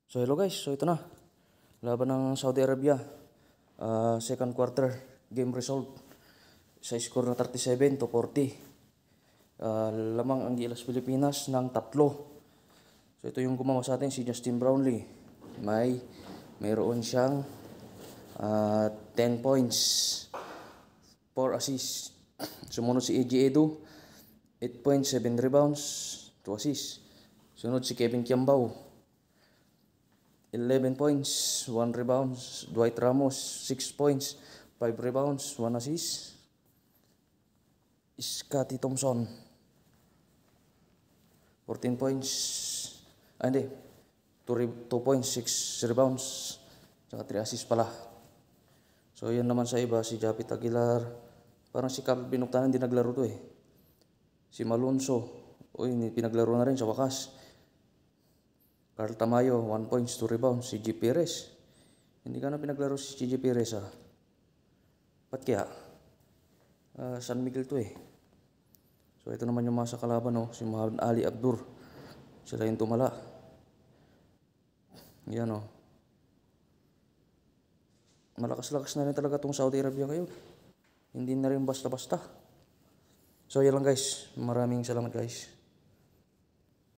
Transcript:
So hello guys, so ito na. Laban ng Saudi Arabia. Second quarter, game result. Sa score na 37-40. Lamang ang Gilas Pilipinas ng 3. So ito yung gumawa sa atin, si Justin Brownlee. Mayroon siyang 10 points, 4 assists. Sumunod si AG Edu, 8 points, 7 rebounds, 2 assists. Sunod si Kevin Kiambao, 11 points, 1 rebounds. Dwight Ramos, 6 points, 5 rebounds, 1 assist. Scottie Thompson, 14 points, 2 points, 6 rebounds, saka 3 assists pala. So yan naman sa iba, si Japit Aguilar, parang si Carl Binuktanan din naglaro to eh. Si Malonzo, pinaglaro na rin sa wakas. Carl Tamayo, 1 points, 2 rebounds. Si G. Perez, hindi ka na pinaglaro si G. Perez Ba't kaya? San Miguel to eh. So ito naman yung mga sa kalaban si Muhammad Ali Abdur. Sila yung tumala. Yan Malakas-lakas na rin talaga tong Saudi Arabia ngayon. Hindi na rin basta-basta. So yan lang guys. Maraming salamat guys.